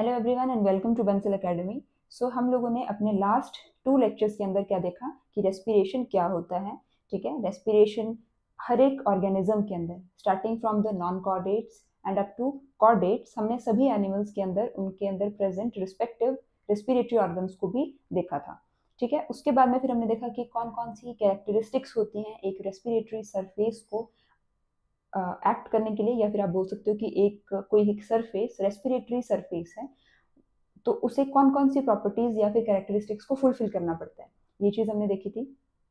Hello everyone and welcome to Bansal academy. So हम लोगों ने अपने लास्ट 2 लेक्चर्स के अंदर क्या देखा कि रेस्पिरेशन क्या होता है। ठीक है, रेस्पिरेशन हर एक ऑर्गेनिज्म के अंदर starting from the non chordates and up to chordates, हमने सभी एनिमल्स के अंदर उनके अंदर प्रेजेंट रिस्पेक्टिव रेस्पिरेटरी ऑर्गन्स को भी देखा था। ठीक है, उसके बाद में फिर हमने देखा कि कौन कौन सी कैरेक्टरिस्टिक्स होती हैं एक रेस्पिरेटरी सरफेस को एक्ट करने के लिए, या फिर आप बोल सकते हो कि कोई एक सरफेस रेस्पिरेटरी सरफेस है तो उसे कौन कौन सी प्रॉपर्टीज या फिर कैरेक्टरिस्टिक्स को फुलफिल करना पड़ता है, ये चीज़ हमने देखी थी।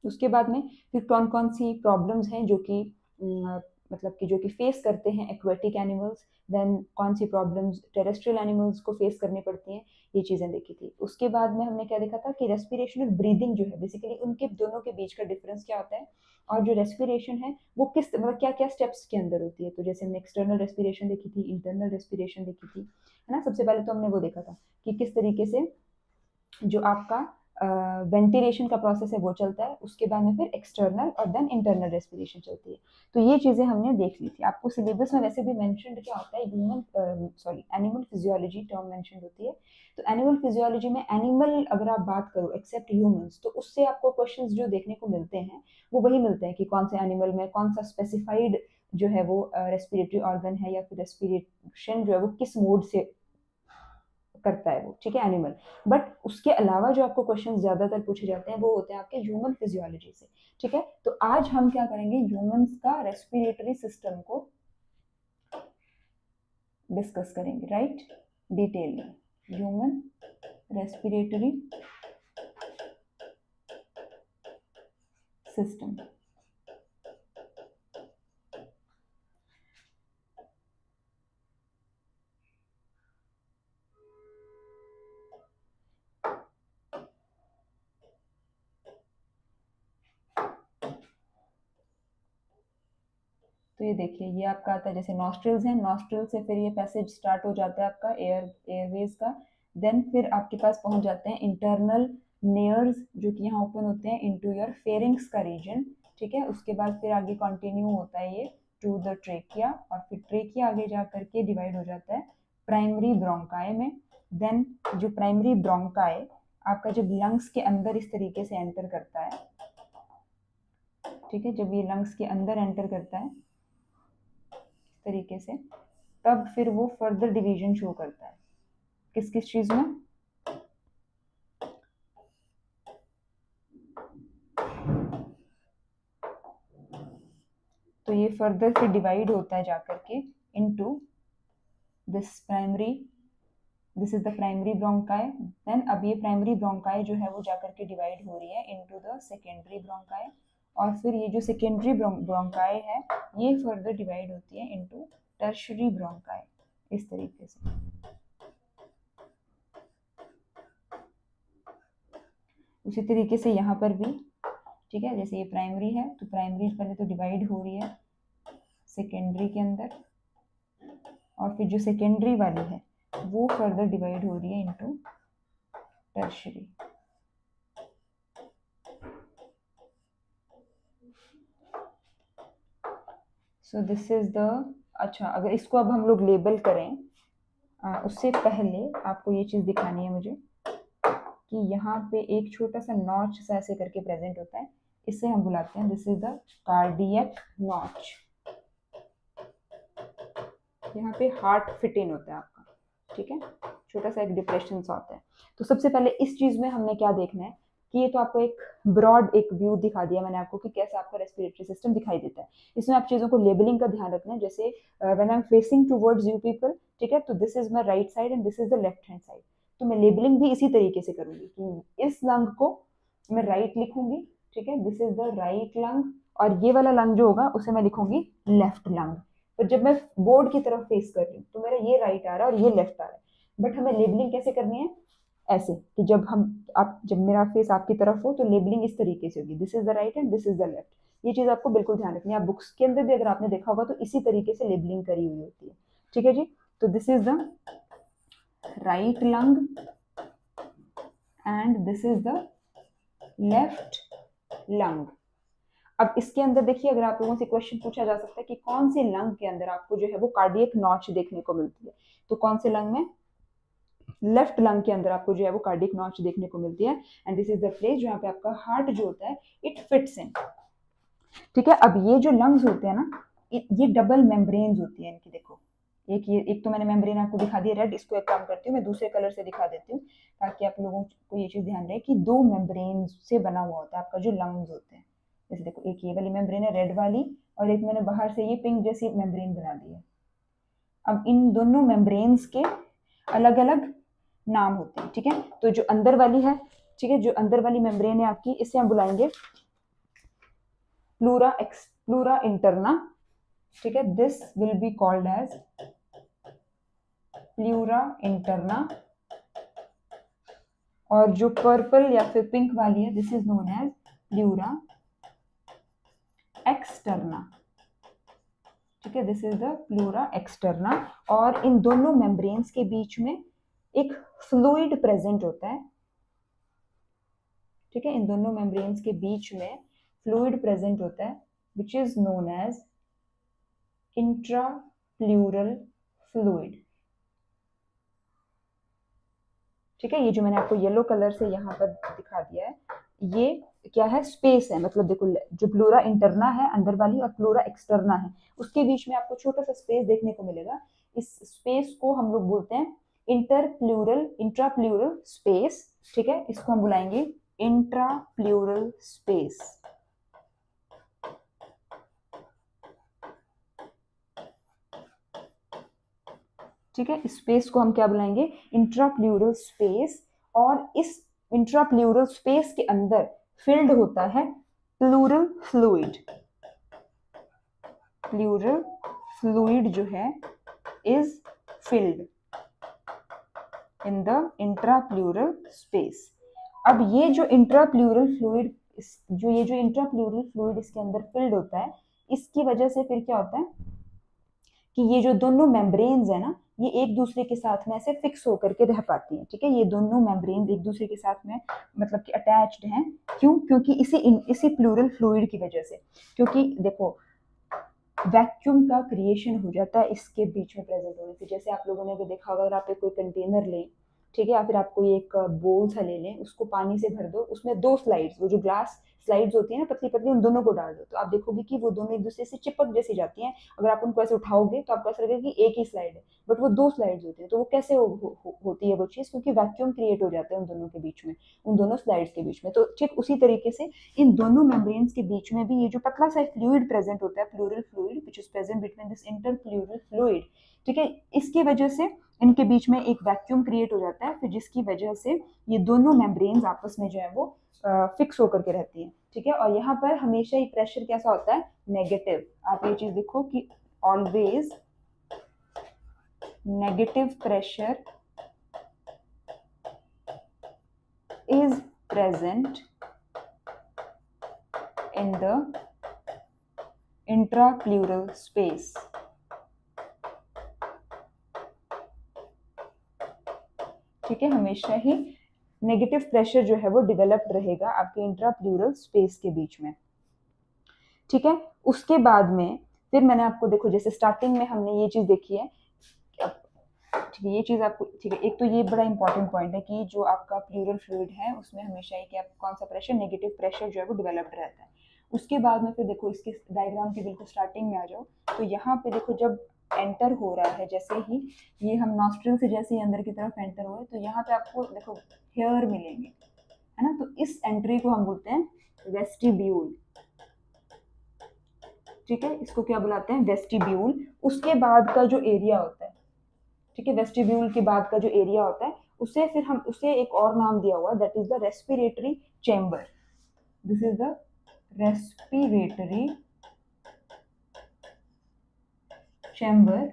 उसके बाद में फिर कौन कौन सी प्रॉब्लम्स हैं जो कि मतलब कि जो कि फेस करते हैं एक्वेटिक एनिमल्स, देन कौन सी प्रॉब्लम्स टेरेस्ट्रियल एनिमल्स को फेस करनी पड़ती हैं, ये चीज़ें देखी थी। उसके बाद में हमने क्या देखा था कि रेस्पिरेशन और ब्रीदिंग जो है बेसिकली उनके दोनों के बीच का डिफरेंस क्या होता है, और जो रेस्पिरेशन है वो किस मतलब क्या क्या स्टेप्स के अंदर होती है। तो जैसे हमने एक्सटर्नल रेस्पिरेशन देखी थी, इंटरनल रेस्पिरेशन देखी थी, है ना। सबसे पहले तो हमने वो देखा था कि किस तरीके से जो आपका वेंटिलेशन का प्रोसेस है वो चलता है, उसके बाद में फिर एक्सटर्नल और देन इंटरनल रेस्पिरेशन चलती है। तो ये चीज़ें हमने देख ली थी। आपको सिलेबस में वैसे भी मेंशन्ड क्या होता है, एनिमल फिजियोलॉजी टर्म मेंशन्ड होती है। तो एनिमल फिजियोलॉजी में एनिमल अगर आप बात करो एक्सेप्ट ह्यूमंस, तो उससे आपको क्वेश्चंस जो देखने को मिलते हैं वो वही मिलते हैं कि कौन से एनिमल में कौन सा स्पेसिफाइड जो है वो रेस्पिरेटरी ऑर्गन है, या फिर रेस्पिरेशन जो है वो किस मोड से करता है वो। ठीक है, एनिमल। बट उसके अलावा जो आपको क्वेश्चन ज्यादातर पूछे जाते हैं वो होते हैं आपके ह्यूमन फिजियोलॉजी से। ठीक है, तो आज हम क्या करेंगे, ह्यूमंस का रेस्पिरेटरी सिस्टम को डिस्कस करेंगे, राइट, डिटेल में। Human respiratory system. तो ये देखिए, ये आपका आता है जैसे नॉस्ट्रिल्स हैं, नॉस्ट्रिल से फिर ये पैसेज स्टार्ट हो जाता है आपका एयरवेज का। देन फिर आपके पास पहुंच जाते हैं इंटरनल नेयर्स जो कि यहाँ ओपन होते हैं इनटू योर फेरिंग्स का रीजन। ठीक है, उसके बाद फिर आगे कंटिन्यू होता है ये टू द ट्रेकिया, और फिर ट्रेकिया आगे जा करके डिवाइड हो जाता है प्राइमरी ब्रोंकाई में। देन जो प्राइमरी ब्रोंकाई आपका जब लंग्स के अंदर इस तरीके से एंटर करता है, ठीक है, जब ये लंग्स के अंदर एंटर करता है तरीके से, तब फिर वो फर्दर डिवीजन शो करता है किस किस चीज में। तो ये फर्दर फिर डिवाइड होता है जाकर के into this primary, this is the primary bronchi. Then अब ये प्राइमरी ब्रोंकाई जो है वो जाकर के डिवाइड हो रही है इनटू द सेकेंडरी ब्रोंकाई, और फिर ये जो सेकेंडरी ब्रोंकाई है ये फर्दर डिवाइड होती है इनटू टर्शरी ब्रोंकाई, इस तरीके से। उसी तरीके से यहाँ पर भी, ठीक है, जैसे ये प्राइमरी है तो प्राइमरी पहले तो डिवाइड हो रही है सेकेंडरी के अंदर, और फिर जो सेकेंडरी वाली है वो फर्दर डिवाइड हो रही है into tertiary. So this is the, अच्छा अगर इसको अब हम लोग लेबल करें, उससे पहले आपको ये चीज़ दिखानी है मुझे कि यहाँ पे एक छोटा सा नॉच सा ऐसे करके प्रेजेंट होता है, इसे हम बुलाते हैं this is the cardiac notch. यहाँ पे हार्ट फिट इन होता है आपका, ठीक है, छोटा सा एक डिप्रेशन सा होता है। तो सबसे पहले इस चीज में हमने क्या देखना है कि ये तो आपको एक ब्रॉड एक व्यू दिखा दिया मैंने आपको कि कैसे आपका रेस्पिरेटरी सिस्टम दिखाई देता है। इसमें आप चीजों को लेबलिंग का ध्यान रखना है, जैसे when I am facing towards you people, ठीक है, तो this is my right side and this is the left hand side. तो मैं लेबलिंग भी इसी तरीके से करूंगी कि इस लंग को मैं राइट लिखूंगी, ठीक है, this is the right lung, और ये वाला लंग जो होगा उसे मैं लिखूंगी लेफ्ट लंग। तो जब मैं बोर्ड की तरफ फेस कर रही हूँ तो मेरा ये राइट आ रहा है और ये लेफ्ट आ रहा है। बट हमें लेबलिंग कैसे करनी है, ऐसे कि जब मेरा फेस आपकी तरफ हो तो लेबलिंग इस तरीके से होगी, this is the right and this is the left. ये चीज आपको बिल्कुल ध्यान रखनी है। आप बुक्स के अंदर भी अगर आपने देखा होगा तो इसी तरीके से लेबलिंग करी हुई होती है, ठीक है जी। तो this is the right lung and this is the left lung. अब इसके अंदर देखिए, अगर आप लोगों से क्वेश्चन पूछा जा सकता है कि कौन से लंग के अंदर आपको जो है वो कार्डियक नॉच देखने को मिलती है, तो कौन से लंग में, लेफ्ट लंग के अंदर आपको जो है वो कार्डिक नॉच देखने को मिलती है, and this is the place जहाँ पे आपका हार्ट जो होता है इट फिट्स इन। ठीक है, अब ये जो लंग्स होते हैं ना, ये डबल मेम्ब्रेन्स होती है इनकी। देखो एक तो मैंने मेम्ब्रेन आपको दिखा दी रेड, इसको एक काम करती हूँ मैं दूसरे कलर से दिखा देती हूँ ताकि आप लोगों को ये चीज ध्यान रहे कि दो मेम्ब्रेन से बना हुआ होता है आपका जो लंग्स होते हैं। जैसे देखो एक ये वाली मेम्ब्रेन है रेड वाली, और एक मैंने बाहर से ये पिंक जैसी मेम्ब्रेन बना दी है। अब इन दोनों मेम्ब्रेन्स के अलग अलग नाम होते हैं। ठीक है, तो जो अंदर वाली है, ठीक है, जो अंदर वाली मेम्ब्रेन है आपकी, इसे हम बुलाएंगे प्लूरा इंटरना। ठीक है, this will be called as pleura interna. और जो पर्पल या फिर पिंक वाली है, this is known as pleura externa. ठीक है, this is the pleura externa. और इन दोनों मेम्ब्रेन्स के बीच में एक फ्लूइड प्रेजेंट होता है। ठीक है, इन दोनों मेम्ब्रेन्स के बीच में फ्लूइड प्रेजेंट होता है which is known as intrapleural fluid. ठीक है, ये जो मैंने आपको येलो कलर से यहाँ पर दिखा दिया है, ये क्या है, स्पेस है। मतलब देखो जो प्लूरा इंटरना है अंदर वाली और प्लूरा एक्सटर्ना है, उसके बीच में आपको छोटा सा स्पेस देखने को मिलेगा। इस स्पेस को हम लोग बोलते हैं इंट्राप्लूरल स्पेस। ठीक है, इसको हम बुलाएंगे इंट्राप्लूरल स्पेस। ठीक है, स्पेस को हम क्या बुलाएंगे, इंट्राप्लूरल स्पेस। और इस इंट्राप्लूरल स्पेस के अंदर फिल्ड होता है प्लूरल फ्लूइड। प्लूरल फ्लूइड जो है is filled in the intrapleural space. अब ये जो इंट्राप्लूरल फ्लूइड इसके अंदर फिल्ड होता है, इसकी वजह से फिर क्या होता है कि ये जो दोनों मेम्ब्रेन्स है ना, ये एक दूसरे के साथ में ऐसे फिक्स होकर के रह पाती हैं। ठीक है, ये दोनों मेम्ब्रेन्स एक दूसरे के साथ में मतलब कि अटैच्ड हैं। क्यों? क्योंकि इसी प्लूरल फ्लूइड की वजह से। क्योंकि देखो वैक्यूम का क्रिएशन हो जाता है इसके बीच में प्रेजेंट होने से। जैसे आप लोगों ने भी देखा होगा, अगर आप एक कोई कंटेनर लें, ठीक है, या फिर आप कोई एक बोल सा ले लें, उसको पानी से भर दो, उसमें दो स्लाइड्स, वो जो ग्लास स्लाइड्स होती है ना पतली पतली, उन दोनों को डाल दो, तो आप देखोगे कि वो दोनों एक दूसरे से चिपक जैसी जाती हैं। अगर आप उनको ऐसे उठाओगे तो आपको ऐसा लगेगा कि एक ही स्लाइड है, बट वो दो स्लाइड्स होती है। तो वो कैसे होती है वो चीज़? क्योंकि वैक्यूम क्रिएट हो जाता है उन दोनों के बीच में, उन दोनों स्लाइड्स के बीच में। तो ठीक उसी तरीके से इन दोनों मेम्ब्रेन्स के बीच में भी ये जो पतला सा फ्लूइड प्रेजेंट होता है, pleural fluid which is present between this interpleural fluid. ठीक है, इसकी वजह से इनके बीच में एक वैक्यूम क्रिएट हो जाता है, फिर जिसकी वजह से ये दोनों मेम्ब्रेन्स आपस में जो है वो फिक्स होकर के रहती हैं। ठीक है, और यहाँ पर हमेशा ही प्रेशर कैसा होता है, नेगेटिव। आप ये चीज देखो कि always negative pressure is present in the intrapleural space। ठीक है, हमेशा ही नेगेटिव प्रेशर जो है वो डेवलप्ड रहेगा आपके इंट्राप्लूरल स्पेस के बीच में। ठीक है, उसके बाद में फिर मैंने आपको देखो, जैसे स्टार्टिंग में हमने ये चीज देखी है। ठीक है, ये चीज आपको, ठीक है, एक तो ये बड़ा इंपॉर्टेंट पॉइंट है कि जो आपका प्लूरल फ्लूइड है उसमें हमेशा ही क्या कौन सा प्रेशर, नेगेटिव प्रेशर जो है वो डेवलप्ड रहता है। उसके बाद में फिर देखो इसके डायग्राम के बिल्कुल स्टार्टिंग में आ जाओ, तो यहाँ पे देखो जब एंटर हो रहा है, जैसे ही ये हम नॉस्ट्रिल से जैसे ही अंदर की तरफ एंटर हुए, तो यहाँ पे आपको देखो हेयर मिलेंगे, है ना। तो इस एंट्री को हम बोलते हैं वेस्टिब्यूल। ठीक है, इसको क्या बुलाते हैं, वेस्टिब्यूल। उसके बाद का जो एरिया होता है, ठीक है, वेस्टिब्यूल के बाद का जो एरिया होता है, उसे फिर हम उसे एक और नाम दिया हुआ, that is the respiratory chamber. This is the respiratory chamber.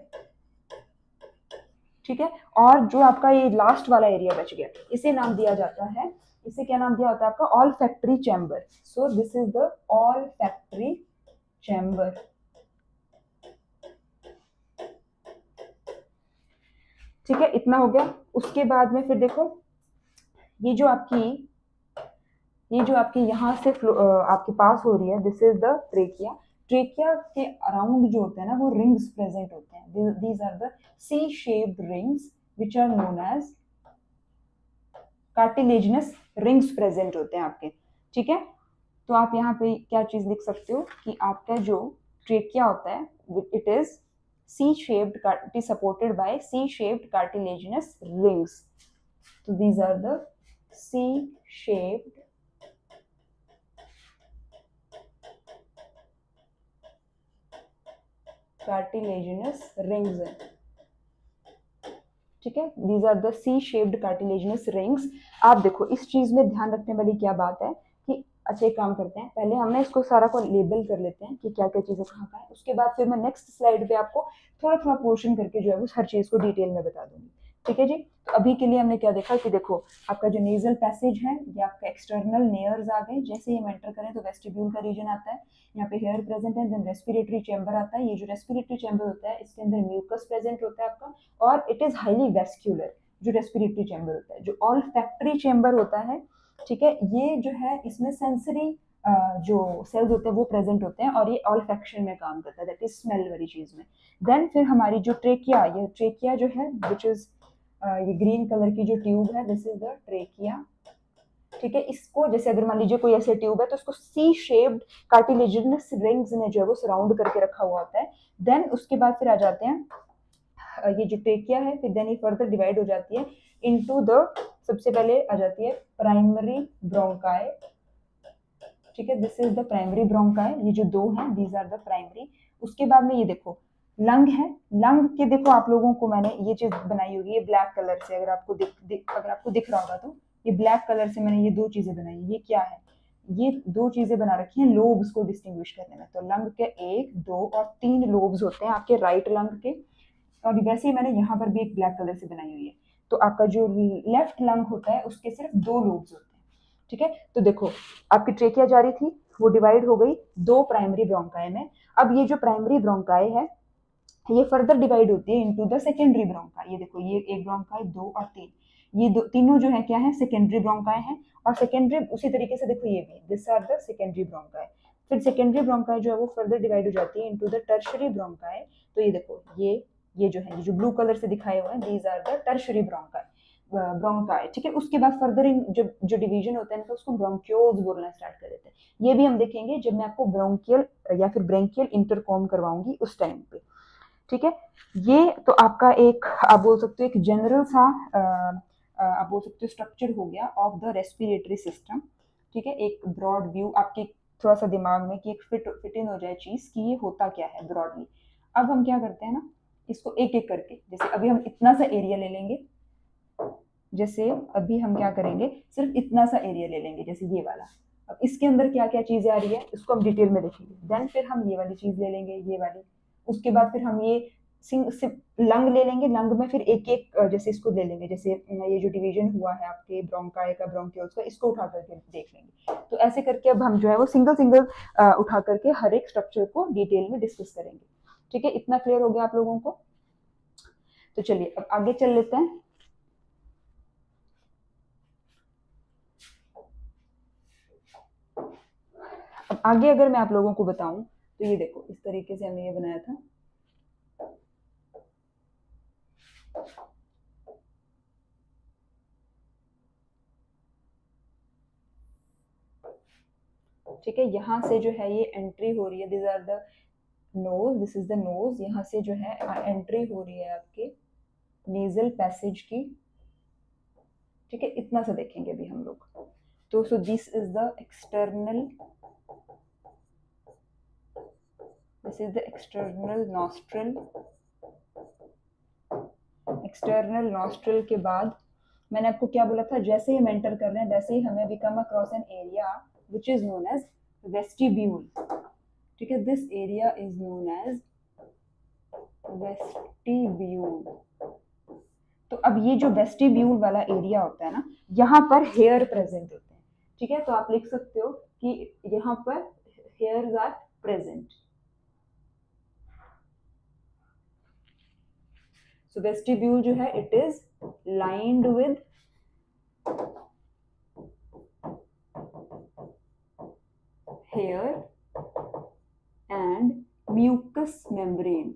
ठीक है, और जो आपका ये लास्ट वाला एरिया बच गया, इसे नाम दिया जाता है, इसे क्या नाम दिया होता है आपका, all factory chamber. So this is the all factory chamber. ठीक है, इतना हो गया। उसके बाद में फिर देखो ये जो आपकी यहाँ से आपके पास हो रही है, this is the trachea. Trachea के अराउंड जो होते हैं ना वो रिंग्स प्रेजेंट होते हैं। These are the C shaped rings which are known as cartilaginous rings present होते हैं आपके, ठीक है। तो आप यहाँ पे क्या चीज लिख सकते हो कि आपका जो ट्रेकिया होता है it is C shaped, it is supported by C shaped cartilaginous rings. तो these are the C shaped cartilaginous rings है, ठीक है। These are the C shaped cartilaginous rings. आप देखो इस चीज में ध्यान रखने वाली क्या बात है कि अच्छा एक काम करते हैं, पहले हमने इसको सारा को लेबल कर लेते हैं कि क्या क्या चीजें कहाँ कहाँ है, उसके बाद फिर मैं नेक्स्ट स्लाइड पे आपको थोड़ा थोड़ा पोर्शन करके जो है वो हर चीज को डिटेल में बता दूंगी, ठीक है जी। तो अभी के लिए हमने क्या देखा कि देखो आपका जो नेजल पैसेज है ये आपका एक्सटर्नल नेयर्स आ गए, जैसे ही हम एंटर करें तो वेस्टिब्यूल का रीजन आता है, यहाँ पे हेयर प्रेजेंट है, देन रेस्पिरेटरी चैम्बर आता है। ये जो रेस्पिरेटरी चैम्बर होता है इसके अंदर म्यूकस प्रेजेंट होता है आपका, और इट इज हाईली वेस्क्यूलर जो रेस्पिरेटरी चैम्बर होता है। जो ऑल्फैक्टरी चैम्बर होता है, ठीक है, ये जो है इसमें सेंसरी जो सेल्स होते हैं वो प्रेजेंट होते हैं और ये ऑल्फैक्शन में काम करता है, दैट इज स्मेल वाली चीज में। देन फिर हमारी जो ट्रेकिया, ये ट्रेकिया जो है विच इज ये ग्रीन कलर की जो ट्यूब है दिस इज द ट्रेकिया, ठीक है। इसको जैसे अगर मान लीजिए कोई ऐसे ट्यूब है तो उसको सी शेप्ड कार्टिलेजिनस रिंग्स ने जो है वो सराउंड करके रखा हुआ होता है। देन उसके बाद फिर आ जाते हैं ये जो ट्रेकिया है, फिर देन ये फर्दर डिवाइड हो जाती है इनटू द, सबसे पहले आ जाती है प्राइमरी ब्रोंकाई, ठीक है, this is the primary bronchi, ये जो दो हैं दीज आर द प्राइमरी। उसके बाद में ये देखो लंग है, लंग के देखो आप लोगों को मैंने ये चीज बनाई होगी ये ब्लैक कलर से, अगर आपको अगर आपको दिख रहा होगा तो ये ब्लैक कलर से मैंने ये दो चीजें बनाई, ये क्या है, ये दो चीजें बना रखी हैं लोब्स को डिस्टिंग्विश करने में। तो लंग के 1, 2 और 3 लोब्स होते हैं आपके राइट लंग के, और वैसे ही मैंने यहाँ पर भी एक ब्लैक कलर से बनाई हुई है। तो आपका जो लेफ्ट लंग होता है उसके सिर्फ 2 लोब्स होते हैं, ठीक है। तो देखो आपकी ट्रेकिया जा रही थी वो डिवाइड हो गई 2 प्राइमरी ब्रोंकाई में। अब ये जो प्राइमरी ब्रोंकाई है ये फर्दर डिवाइड होती है इनटू द सेकेंडरी ब्रोंकाई। ये देखो ये एक ब्रोंकाई, 2 और 3, ये दो तीनों जो है क्या है सेकेंडरी ब्रोंकाई है। और सेकेंडरी उसी तरीके से देखो ये भी this are the secondary bronchi. फिर सेकेंडरी ब्रोंकाई जो है वो फर्दर डिवाइड हो जाती है इनटू द टर्शरी ब्रोंकाई। तो ये देखो ये जो है जो ब्लू कलर से दिखाए हुए हैं these are the tertiary bronchi, bronchi, ठीक है। उसके बाद फर्दर इन जो डिवीजन होता है ना उसको ब्रोंक्यूल्स बोलना स्टार्ट कर देते हैं। ये भी हम देखेंगे जब मैं आपको ब्रोंकियल या फिर ब्रेंकियल इंटरकॉम करवाऊंगी उस टाइम पे, ठीक है। ये तो आपका एक आप बोल सकते हो एक जनरल सा आप बोल सकते हो स्ट्रक्चर हो गया ऑफ द रेस्पिरेटरी सिस्टम, ठीक है। एक ब्रॉड व्यू आपके थोड़ा सा दिमाग में कि एक फिट इन हो जाए चीज कि ये होता क्या है ब्रॉडली। अब हम क्या करते हैं ना इसको एक एक करके, जैसे अभी हम इतना सा एरिया ले लेंगे, जैसे अभी हम क्या करेंगे सिर्फ इतना सा एरिया ले लेंगे जैसे ये वाला। अब इसके अंदर क्या क्या चीजें आ रही है इसको हम डिटेल में देखेंगे। देन फिर हम ये वाली चीज ले लेंगे, ये वाली। उसके बाद फिर हम ये लंग ले लेंगे, लंग में फिर एक एक जैसे इसको ले लेंगे, जैसे ये जो डिवीजन हुआ है आपके ब्रोंकाई का ब्रोंक्यूल्स का इसको उठा करके देख लेंगे। तो ऐसे करके अब हम जो है वो सिंगल सिंगल उठा करके हर एक स्ट्रक्चर को डिटेल में डिस्कस करेंगे, ठीक है। इतना क्लियर हो गया आप लोगों को? तो चलिए अब आगे चल लेते हैं। अब आगे अगर मैं आप लोगों को बताऊं तो ये देखो इस तरीके से हमने ये बनाया था, ठीक है। यहाँ से जो है ये एंट्री हो रही है, this are the nose, this is the nose. यहाँ से जो है एंट्री हो रही है आपके नेजल पैसेज की, ठीक है। इतना सा देखेंगे अभी हम लोग। तो सो this is the external, this is the external nostril. External nostril के बाद मैंने आपको क्या बोला था, जैसे ही हम एंटर कर रहे हैं वैसे ही हमें we come across an area which is known as vestibule, ठीक है। This area is known as vestibule. तो अब ये जो वेस्टिब्यूल वाला एरिया होता है ना यहाँ पर हेयर प्रेजेंट होते हैं, ठीक है। तो आप लिख सकते हो कि यहाँ पर hairs are present. So vestibule जो है it is lined with hair and mucous membrane।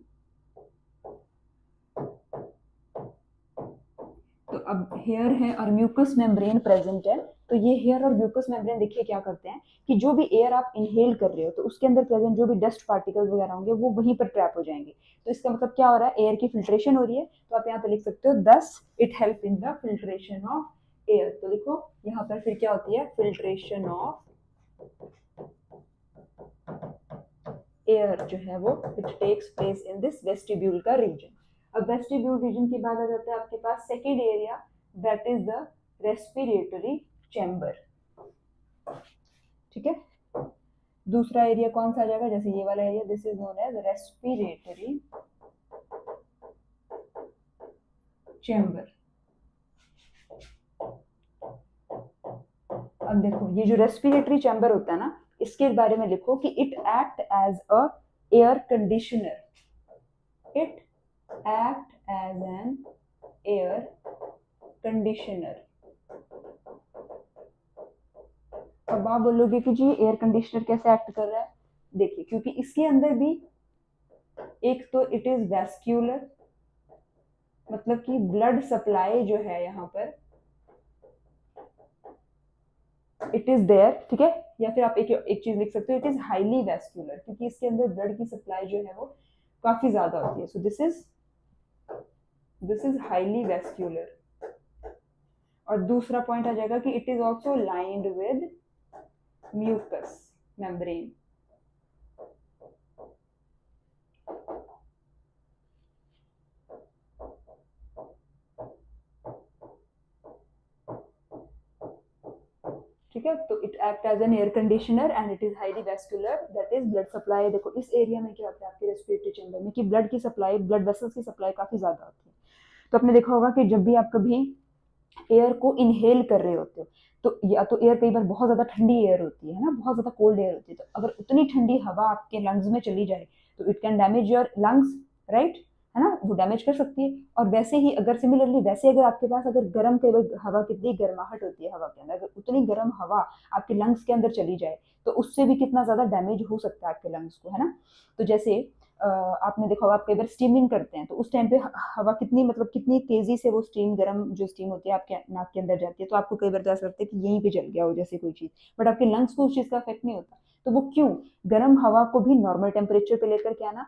तो अब हेयर है और म्यूकस मेम्ब्रेन प्रेजेंट है, तो ये हेयर और म्यूकस मेम्ब्रेन देखिए क्या करते हैं कि जो भी एयर आप इनहेल कर रहे हो तो उसके अंदर प्रेजेंट जो भी डस्ट पार्टिकल्स वगैरह होंगे वो वहीं पर ट्रैप हो जाएंगे। तो इसका मतलब क्या हो रहा है, एयर की फिल्ट्रेशन हो रही है। तो आप यहाँ पे लिख सकते हो thus it help in the filtration of air. तो लिखो यहाँ पर फिर क्या होती है, फिल्ट्रेशन ऑफ एयर जो है वो it takes place in this vestibule का रीजन। अब वेस्टिब्यूल रीजन के बाद आ जाता है आपके पास second area, that is the respiratory chamber. ठीक है, दूसरा एरिया कौन सा आ जाएगा, जैसे ये वाला area, this is known as respiratory chamber. अब देखो ये जो रेस्पिरेटरी चैम्बर होता है ना, इसके बारे में लिखो कि it act as a air conditioner, it act as an air conditioner. अब आप बोलोगे कि जी एयर कंडीशनर कैसे एक्ट कर रहा है, देखिए क्योंकि इसके अंदर भी एक तो इट इज वैस्क्यूलर, मतलब कि ब्लड सप्लाई जो है यहाँ पर इट इज देयर। ठीक है, या फिर आप एक चीज लिख सकते हो, इट इज हाईली वैस्कुलर, क्योंकि इसके अंदर ब्लड की सप्लाई जो है वो काफी ज्यादा होती है। So this is highly vascular. और दूसरा पॉइंट आ जाएगा कि it is also lined with mucous membrane. ठीक है, तो it act as an air conditioner and it is highly vascular, that is blood supply. देखो इस एरिया में क्या होता है आपके रेस्पिरेटरी चैम्बर में कि ब्लड की सप्लाई, ब्लड वेसल्स की सप्लाई काफी ज्यादा होती है। तो आपने देखा होगा कि जब भी आप कभी एयर को इनहेल कर रहे होते हो तो या तो एयर कई बार बहुत ज्यादा ठंडी एयर होती है ना, बहुत ज्यादा कोल्ड एयर होती है, तो अगर उतनी ठंडी हवा आपके लंग्स में चली जाए तो it can damage your lungs, right, है ना, वो डैमेज कर सकती है। और वैसे ही अगर सिमिलरली वैसे अगर आपके पास अगर गर्म, कई बार हवा कितनी गर्माहट होती है हवा के अंदर, अगर उतनी गर्म हवा आपके लंग्स के अंदर चली जाए तो उससे भी कितना ज्यादा डैमेज हो सकता है आपके लंग्स को, है ना। तो जैसे आपने देखा होगा आप कई बार स्टीमिंग करते हैं तो उस टाइम पे हवा कितनी, मतलब कितनी तेजी से वो स्टीम, गर्म जो स्टीम होती है आपके नाक के अंदर जाती है, तो आपको कई बार तो ऐसा लगता है कि यहीं पे जल गया हो जैसे कोई चीज, बट आपके लंग्स को उस चीज का इफेक्ट नहीं होता। तो वो क्यों, गर्म हवा को भी नॉर्मल टेम्परेचर पे लेकर के आना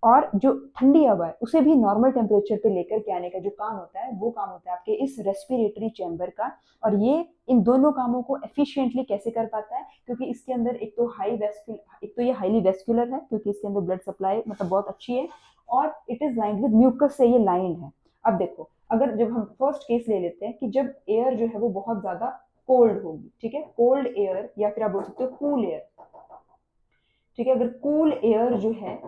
और जो ठंडी हवा है उसे भी नॉर्मल टेम्परेचर पे लेकर के आने का जो काम होता है वो काम होता है आपके इस रेस्पिरेटरी चैम्बर का। और ये इन दोनों कामों को एफिशिएंटली कैसे कर पाता है, क्योंकि इसके अंदर एक तो ये हाईली वेस्कुलर है क्योंकि इसके अंदर ब्लड सप्लाई मतलब बहुत अच्छी है, और it is lined with mucous से ये लाइंड है। अब देखो अगर जब हम फर्स्ट केस ले लेते हैं कि जब एयर जो है वो बहुत ज्यादा कोल्ड होगी, ठीक है, कोल्ड एयर या फिर आप बोल सकते हो कूल एयर। ठीक है, अगर कूल एयर जो है,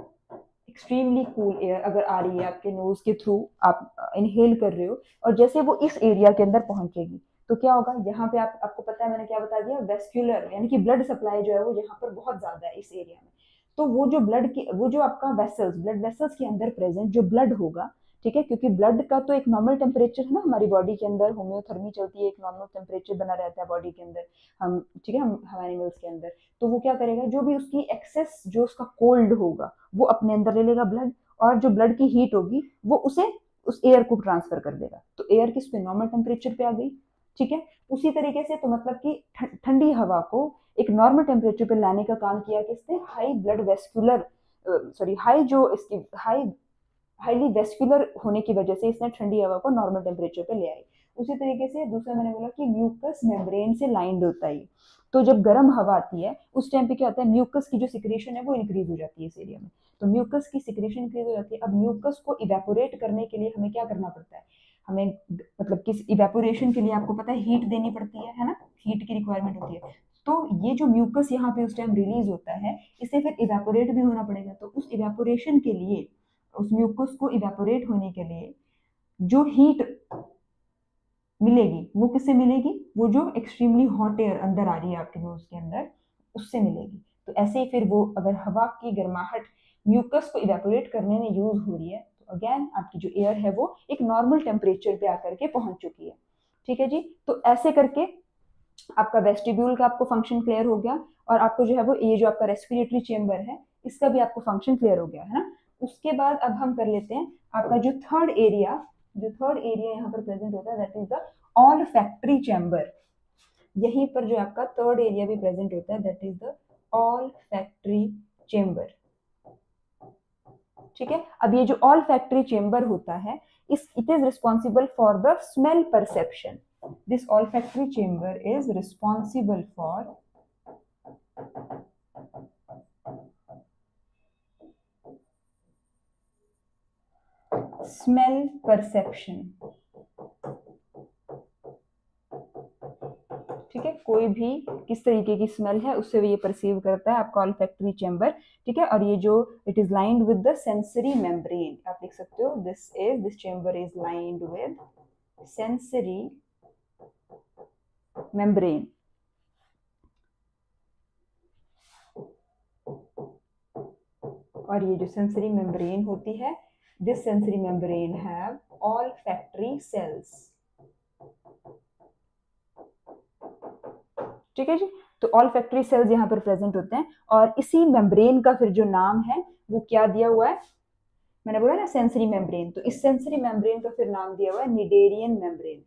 एक्सट्रीमली कूल एयर अगर आ रही है आपके नोज के थ्रू, आप इनहेल कर रहे हो और जैसे वो इस एरिया के अंदर पहुंचेगी तो क्या होगा, यहाँ पे आपको पता है मैंने क्या बता दिया, वेस्क्यूलर यानी कि ब्लड सप्लाई जो है वो यहाँ पर बहुत ज्यादा है इस एरिया में। तो वो जो ब्लड की, वो जो आपका वेसल्स, ब्लड वेसल्स के अंदर प्रेजेंट जो ब्लड होगा, ठीक है, क्योंकि ब्लड का तो एक नॉर्मल टेम्परेचर है ना हमारी बॉडी के अंदर, होम्योथर्मी चलती है, एक नॉर्मल टेम्परेचर बना रहता है बॉडी के अंदर, हम ठीक है, हम एनिमल्स के अंदर। तो वो क्या करेगा, जो भी उसकी एक्सेस जो उसका कोल्ड होगा वो अपने अंदर ले लेगा ब्लड, और जो ब्लड की हीट होगी वो उसे उस एयर को ट्रांसफर कर देगा। तो एयर किस पे, नॉर्मल टेम्परेचर पे आ गई। ठीक है, उसी तरीके से तो मतलब कि ठंडी हवा को एक नॉर्मल टेम्परेचर पे लाने का काम किया किसने, high blood vascular, sorry high जो इसकी हाईली वेस्कुलर होने की वजह से इसने ठंडी हवा को नॉर्मल टेम्परेचर पे ले आई। उसी तरीके से दूसरा मैंने बोला कि म्यूकस मेम्ब्रेन से लाइंड होता है। तो जब गर्म हवा आती है उस टाइम पे क्या होता है, म्यूकस की जो सिक्रेशन है वो इंक्रीज हो जाती है इस एरिया में। तो म्यूकस की सिक्रेशन इंक्रीज हो जाती है। अब म्यूकस को इवेपोरेट करने के लिए हमें क्या करना पड़ता है, हमें मतलब किस इवेपोरेशन के लिए आपको पता है हीट देनी पड़ती है ना, हीट की रिक्वायरमेंट होती है। तो ये जो म्यूकस यहाँ पे उस टाइम रिलीज होता है इसे फिर इवेपोरेट भी होना पड़ेगा। तो उस इवेपोरेशन के लिए, उस म्यूकस को इवेपोरेट होने के लिए जो हीट मिलेगी वो किससे मिलेगी, वो जो एक्सट्रीमली हॉट एयर अंदर आ रही है आपके नोज के अंदर उससे मिलेगी। तो ऐसे ही फिर वो अगर हवा की गर्माहट म्यूकस को इवेपोरेट करने में यूज हो रही है तो अगेन आपकी जो एयर है वो एक नॉर्मल टेम्परेचर पे आकर के पहुंच चुकी है। ठीक है जी, तो ऐसे करके आपका वेस्टिब्यूल का आपको फंक्शन क्लियर हो गया, और आपको जो है वो ये जो आपका रेस्पिरेटरी चेम्बर है इसका भी आपको फंक्शन क्लियर हो गया है ना। उसके बाद अब हम कर लेते हैं आपका जो थर्ड एरिया, जो थर्ड एरिया यहाँ पर प्रेजेंट होता है that is the olfactory chamber. यहीं पर जो आपका थर्ड एरिया भी प्रेजेंट होता है that is the olfactory chamber. ठीक है, अब ये जो ऑल्फैक्टरी चेम्बर होता है it is responsible for the smell perception. This olfactory chamber is responsible for smell perception. ठीक है, कोई भी किस तरीके की स्मेल है उससे ये परसीव करता है आपका ऑल्फैक्टरी चेम्बर। ठीक है, और ये जो it is lined with the sensory membrane, आप लिख सकते हो this chamber is lined with sensory membrane. और ये जो सेंसरी मेम्ब्रेन होती है this sensory membrane have olfactory cells. ठीक है जी, तो ऑल्फैक्टरी सेल्स यहाँ पर प्रेजेंट होते हैं और इसी मेम्ब्रेन का फिर जो नाम है वो क्या दिया हुआ है, मैंने बोला ना सेंसरी मेम्ब्रेन, तो इस सेंसरी मेम्ब्रेन का फिर नाम दिया हुआ है निडेरियन मेम्ब्रेन।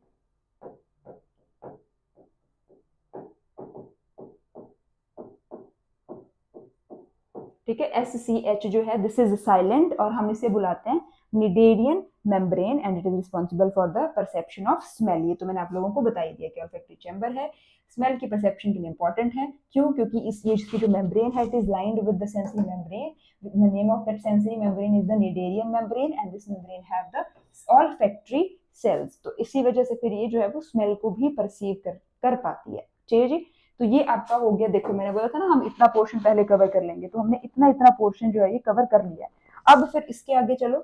ठीक है, SCH जो है दिस इज साइलेंट और हम इसे बुलाते हैं cnidarian membrane and it is responsible for the perception of smell. ये तो मैंने आप लोगों को बता ही दिया कि ऑल्फैक्टरी चैम्बर है, स्मेल की परसेप्शन के लिए इंपॉर्टेंट है। क्यों? क्योंकि इसकी जो मेम्ब्रेन है it is lined with the sensory membrane. The name of that sensory membrane is the Schneiderian membrane and this membrane have the olfactory cells. तो इसी वजह से फिर ये जो है वो स्मेल को भी परसीव कर पाती है। ठीक है जी, तो ये आपका हो गया। देखो मैंने बोला था ना हम इतना पोर्शन पहले कवर कर लेंगे, तो हमने इतना पोर्शन जो है ये कवर कर लिया। अब फिर इसके आगे चलो,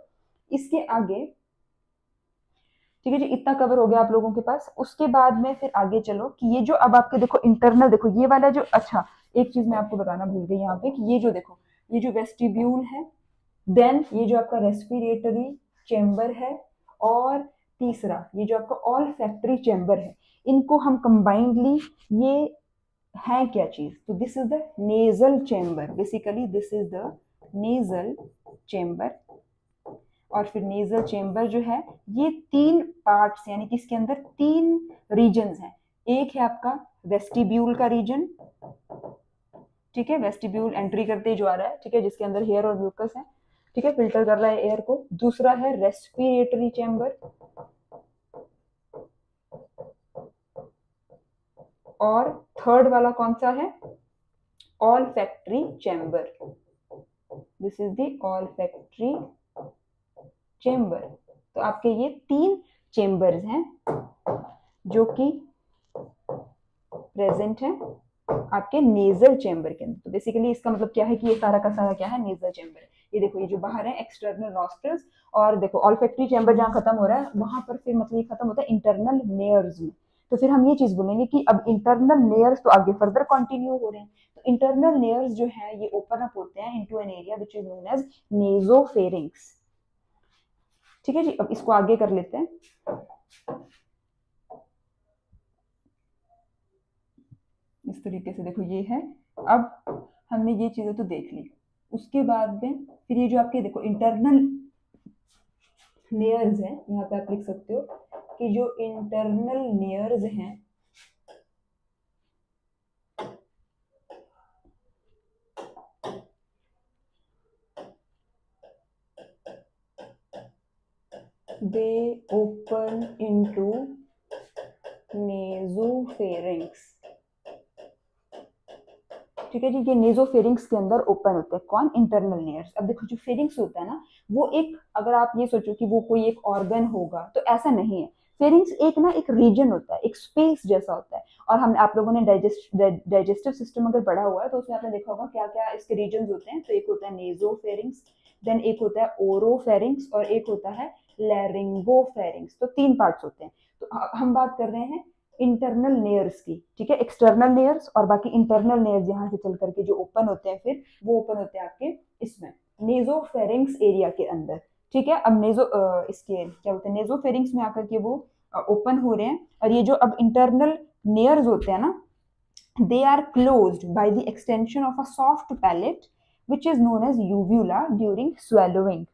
इसके आगे ठीक है जी, इतना कवर हो गया आप लोगों के पास। उसके बाद में फिर आगे चलो कि ये जो अब आपके देखो इंटरनल, देखो ये वाला जो, अच्छा एक चीज मैं आपको बताना भूल गई यहाँ पे कि ये जो देखो ये जो वेस्टिब्यूल है, देन ये जो आपका रेस्पिरेटरी चेम्बर है, और तीसरा ये जो आपका ऑल्फैक्टरी चेम्बर है, इनको हम कंबाइंडली ये है क्या चीज, तो this is the nasal chamber. Basically this is the nasal chamber. और फिर नेजल चेम्बर जो है ये तीन पार्ट्स, यानी कि इसके अंदर तीन रीजन्स हैं। एक है आपका वेस्टिब्यूल का रीजन, ठीक है, वेस्टिब्यूल एंट्री करते ही जो आ रहा है, ठीक है, जिसके अंदर हेयर और म्यूकस है, ठीक है, फिल्टर कर रहा है एयर को। दूसरा है रेस्पिरेटरी चेम्बर, और थर्ड वाला कौन सा है, olfactory chamber. This is the olfactory chamber. तो आपके ये तीन चेम्बर्स हैं जो कि प्रेजेंट है आपके नेजल चेम्बर के अंदर। तो बेसिकली इसका मतलब क्या है कि ये सारा का सारा क्या है, नेजल चेम्बर। ये देखो ये जो बाहर है एक्सटर्नल नॉस्ट्रल्स, और देखो ऑल्फैक्टरी चेम्बर जहाँ खत्म हो रहा है वहां पर फिर मतलब ये खत्म होता है इंटरनल नेयर्स में। तो फिर हम ये चीज बोलेंगे कि अब इंटरनल नेयर्स तो आगे फर्दर कंटिन्यू हो रहे हैं। तो इंटरनल नेयर्स जो है ये ओपन अप होते हैं into an area which is known as nasopharynx. ठीक है जी, अब इसको आगे कर लेते हैं। इस तरीके से देखो ये है। अब हमने ये चीजें तो देख ली, उसके बाद में फिर ये जो आपके देखो इंटरनल लेयर्स हैं, यहाँ पे आप लिख सकते हो कि जो इंटरनल लेयर्स हैं दे ओपन इनटू नेजोफेरिंक्स। ठीक है जी, ये नेजोफेरिंक्स के अंदर ओपन होते हैं कौन, इंटरनल लेयर्स। अब देखो जो फेरिंक्स होता है ना वो एक, अगर आप ये सोचो कि वो कोई एक ऑर्गन होगा तो ऐसा नहीं है। फेरिंक्स एक ना एक रीजन होता है, एक स्पेस जैसा होता है। और हम आप लोगों ने डाइजेस्टिव सिस्टम अगर पढ़ा हुआ है तो उसमें आपने देखा होगा क्या क्या इसके रीजन होते हैं। तो एक होता है नेजोफेरिंक्स, देन एक होता है ओरोफेरिंक्स, और एक होता है लैरिंगोफेरिंक्स। तो तीन पार्ट्स होते हैं। तो हम बात कर रहे हैं इंटरनल लेयर्स की, ठीक है, एक्सटर्नल लेयर्स और बाकी इंटरनल लेयर्स यहाँ से चल करके जो ओपन होते हैं फिर वो ओपन होते हैं आपके इसमें नेजोफेरिंक्स एरिया के अंदर। ठीक है, अब इसके क्या बोलते हैं, नेजोफेरिंक्स में आकर के वो ओपन हो रहे हैं। और ये जो अब इंटरनल लेयर्स होते हैं ना, they are closed by the extension of a soft palate which is known as uvula during swallowing।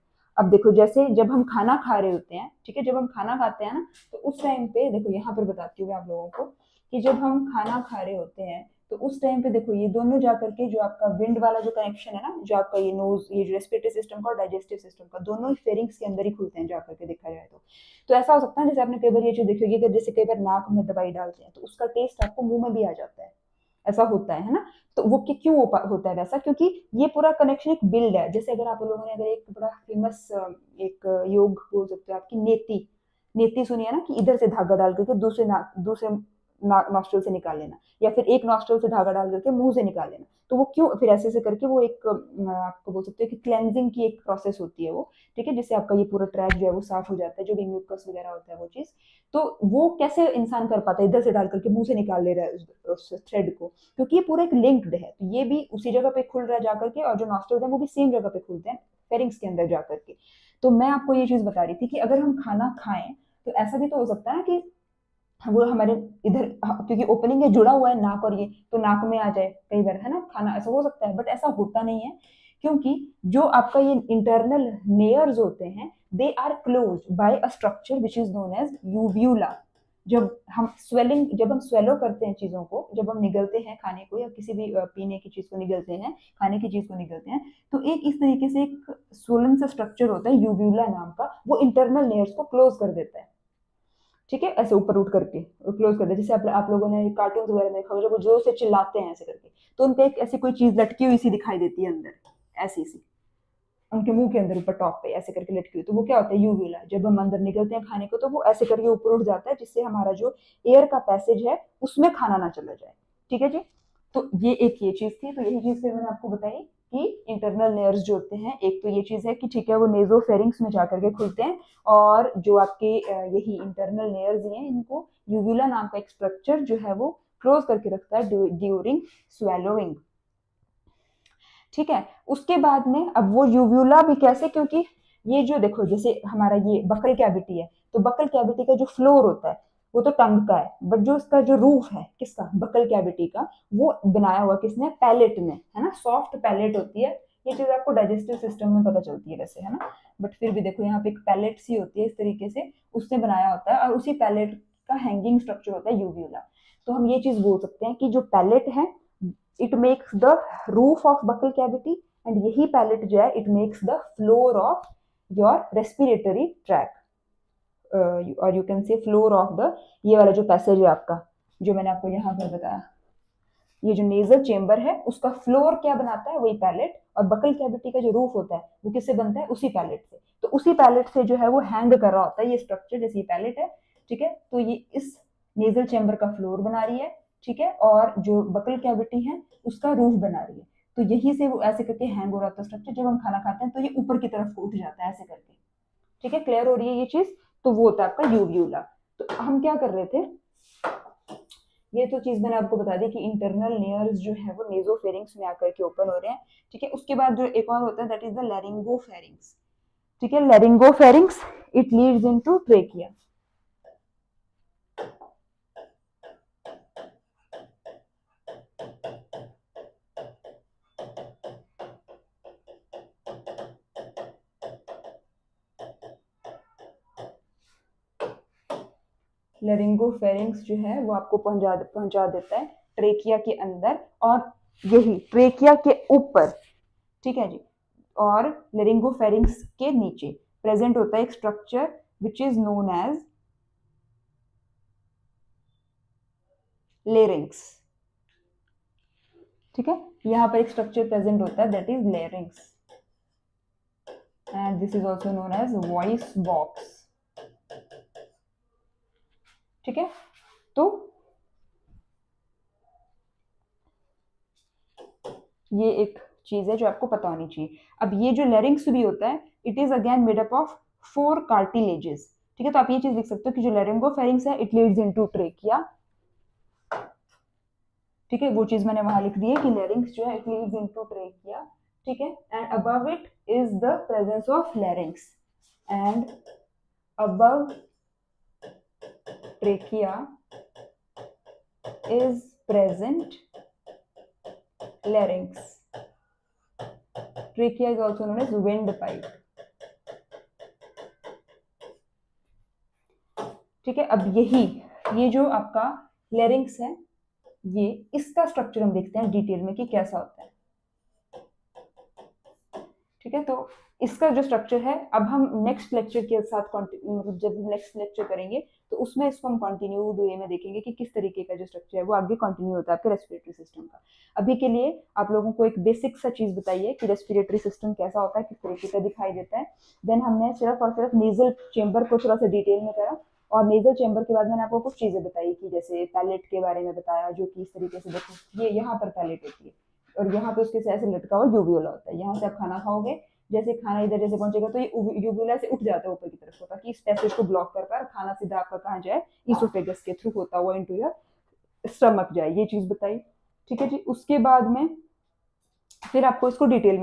अब देखो जैसे जब हम खाना खा रहे होते हैं, ठीक है, जब हम खाना खाते हैं ना, तो उस टाइम पे देखो यहाँ पर बताती हूँ मैं आप लोगों को कि जब हम खाना खा रहे होते हैं तो उस टाइम पे देखो ये दोनों जाकर के जो आपका विंड वाला जो कनेक्शन है ना, जो आपका ये नोज, ये जो रेस्पिरेटरी सिस्टम का और डाइजेस्टिव सिस्टम का, दोनों ही फेरिंग्स के अंदर ही खुलते हैं जाकर के देखा जाए तो ऐसा हो सकता है जैसे आपने कई बार ये चीज देखी होगी कि जैसे कई बार नाक में दवाई डालते हैं तो उसका टेस्ट आपको मुंह में भी आ जाता है, ऐसा होता है ना। तो वो क्यों होता है वैसा, क्योंकि ये पूरा कनेक्शन एक बिल्ड है। जैसे अगर आप लोगों ने अगर एक बड़ा फेमस एक योग बोल सकते हो आपकी नेति, नेति सुनी है ना, कि इधर से धागा डाल करके दूसरे नॉस्ट्रल से निकाल लेना, या फिर एक नॉस्ट्रल से धागा डाल करके मुंह से निकाल लेना। तो वो क्यों फिर ऐसे करके वो एक आपको बोल सकते हो कि क्लेंजिंग की एक प्रोसेस होती है वो, ठीक है, जिससे आपका ये पूरा ट्रैक जो है वो साफ हो जाता है, जो भी म्यूकस वगैरह होता है वो चीज। तो वो कैसे इंसान कर पाता है, इधर से डाल करके मुंह से निकाल ले रहा है उस थ्रेड को, क्योंकि ये पूरा एक लिंक्ड है। तो ये भी उसी जगह पे खुल रहा है जाकर के, और जो नॉस्ट्रल है वो भी सेम जगह पे खुलते हैं फेरिंग्स के अंदर जाकर के। तो मैं आपको ये चीज बता रही थी कि अगर हम खाना खाएं तो ऐसा भी तो हो सकता है ना कि वो हमारे इधर, क्योंकि ओपनिंग है, जुड़ा हुआ है नाक और ये, तो नाक में आ जाए कई बार, है ना, खाना, ऐसा हो सकता है। बट ऐसा होता नहीं है, क्योंकि जो आपका ये इंटरनल नेयर्स होते हैं they are closed by a structure which is known as uvula. जब हम स्वेलो करते हैं चीजों को, जब हम निगलते हैं खाने को या किसी भी पीने की चीज को निगलते हैं, खाने की चीज को निगलते हैं, तो एक इस तरीके से एक स्वोलन सा स्ट्रक्चर होता है यूव्यूला नाम का, वो इंटरनल लेयर्स को क्लोज कर देता है, ठीक है, ऐसे ऊपर उठ करके क्लोज कर दे। जैसे आप लोगों ने कार्टून वगैरह में देखा होगा, जब वो जोर से चिल्लाते हैं ऐसे करके, तो उनपे एक ऐसी कोई चीज लटकी हुई सी दिखाई देती है अंदर, ऐसी सी उनके मुंह के अंदर ऊपर टॉप पे ऐसे करके लटकी हुई, तो वो क्या होता है यूव्यूला। जब हम अंदर निकलते हैं खाने को तो वो ऐसे करके ऊपर उठ जाता है, जिससे हमारा जो एयर का पैसेज है उसमें खाना ना चला जाए, ठीक है जी। तो ये चीज थी, तो यही चीज फिर मैंने आपको बताई कि इंटरनल लेयर्स जो होते हैं, एक तो ये चीज है कि ठीक है वो नेजोफेरिंग्स में जाकर के खुलते हैं, और जो आपके यही इंटरनल लेयर्स हैं इनको यूव्यूला नाम का एक स्ट्रक्चर जो है वो क्लोज करके रखता है ड्यूरिंग स्वेलोइंग, ठीक है। उसके बाद में अब वो यूव्यूला भी कैसे, क्योंकि ये जो देखो जैसे हमारा ये बकल कैविटी है, तो बकल कैविटी का जो फ्लोर होता है वो तो टंग का है, बट जो इसका जो रूफ है किसका, बकल कैविटी का, वो बनाया हुआ किसने, पैलेट ने, है ना, सॉफ्ट पैलेट होती है। ये चीज आपको डाइजेस्टिव सिस्टम में पता चलती है वैसे, है ना, बट फिर भी देखो यहाँ पे एक पैलेट सी होती है इस तरीके से, उसने बनाया होता है, और उसी पैलेट का हैंगिंग स्ट्रक्चर होता है यूव्यूला। तो हम ये चीज बोल सकते हैं कि जो पैलेट है it makes the roof of buccal cavity, and यही पैलेट जो है it makes the floor of your respiratory tract, और you can say floor of the, ये वाला जो पैसेज है आपका, जो मैंने आपको यहाँ पर बताया, ये जो नेजल चेम्बर है उसका फ्लोर क्या बनाता है, वही पैलेट, और बकल कैविटी का जो रूफ होता है वो किससे बनता है, उसी पैलेट से। तो उसी पैलेट से जो है वो हैंग कर रहा होता है ये स्ट्रक्चर, जैसे ये पैलेट है, ठीक है, तो ये इस नेजल चेम्बर का फ्लोर बना रही है, ठीक है, और जो बकल कैविटी है उसका रूफ बना रही है। तो यही से वो ऐसे करके हैंग हो रहा था स्ट्रक्चर, जब हम खाना खाते हैं तो ये ऊपर की तरफ उठ जाता है ऐसे करके, ठीक है, क्लियर हो रही है ये चीज। तो वो होता है आपका यूव्यूला। तो हम क्या कर रहे थे, ये तो चीज मैंने आपको बता दी कि इंटरनल लेयर्स जो है वो नेजोफेरिंग्स में आकर के ओपन हो रहे हैं, ठीक है। उसके बाद जो एक और होता है दैट इज द लैरिंगोफेरिंग्स, ठीक है, लैरिंगोफेरिंग्स इट लीड्स इनटू ट्रेकिया। लैरिंगोफेरिंग्स जो है वो आपको पहुंचा देता है ट्रेकिया के अंदर, और यही ट्रेकिया के ऊपर, ठीक है जी, और लैरिंगोफेरिंग्स के नीचे प्रेजेंट होता है एक structure which is known as larynx, ठीक है, यहाँ पर एक स्ट्रक्चर प्रेजेंट होता है that is larynx, and this is also known as voice box, ठीक है। तो ये एक चीज है जो आपको पता होनी चाहिए। अब ये जो लेरिंग्स भी होता है it is again made up of 4 cartilages, ठीक है। तो आप ये चीज लिख सकते हो कि जो लैरिंगोफेरिंग्स है इट लीड्स इनटू ट्रेकिया, ठीक है, वो चीज मैंने वहां लिख दी है कि लेरिंग्स जो है इट लीड्स इनटू ट्रेकिया, ठीक है, and above it is the presence of लैरिंग्स, and above trachea is present larynx. Trachea is also known as windpipe. ठीक है। अब ये जो आपका लेरिंग्स है, ये इसका स्ट्रक्चर हम देखते हैं डिटेल में कि कैसा होता है। ठीक है, तो इसका जो स्ट्रक्चर है, अब हम नेक्स्ट लेक्चर के साथ मतलब जब नेक्स्ट लेक्चर करेंगे तो उसमें इसको हम कंटिन्यूड वे में देखेंगे कि किस तरीके का जो स्ट्रक्चर है वो आगे कंटिन्यू होता है आपके रेस्पिरेटरी सिस्टम का। अभी के लिए आप लोगों को एक बेसिक सा चीज बताइए कि रेस्पिरेटरी सिस्टम कैसा होता है, किस तरीके का दिखाई देता है। देन हमने सिर्फ और सिर्फ नेजल चेम्बर को थोड़ा सा डिटेल में करा, और नेजल चेम्बर के बाद मैंने आपको कुछ चीजें बताई कि जैसे पैलेट के बारे में बताया, जो कि इस तरीके से देखो, ये यहाँ पर पैलेट होती है और यहाँ पे उसके ऐसे लटका हुआ यूवियोला होता है। यहाँ से आप खाना खाओगे, जैसे खाना इधर जैसे पहुंचेगा तो ये यूवियोला से उठ जाता है ऊपर की तरफ को, ताकि इस पैसेज को ब्लॉक कर पाए, खाना सीधा आपका कहाँ जाए, इसोफेगस के थ्रू होता हुआ इनटू योर स्टमक जाए। ये चीज बताई, ठीक है जी। उसके बाद में फिर आपको इसको डिटेल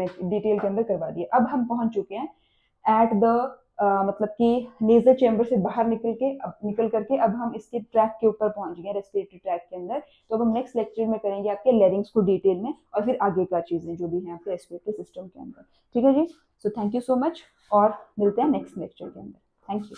के अंदर करवा दिया। अब हम पहुंच चुके हैं एट द मतलब कि नेजल चेम्बर से बाहर निकल करके अब हम इसके ट्रैक के ऊपर पहुंच गए, रेस्पिरेटरी ट्रैक के अंदर। तो अब हम नेक्स्ट लेक्चर में करेंगे आपके लेरिंग्स को डिटेल में, और फिर आगे का चीजें जो भी हैं आपके रेस्पिरेटरी सिस्टम के अंदर। ठीक है जी। So thank you so much, और मिलते हैं नेक्स्ट लेक्चर के अंदर। Thank you.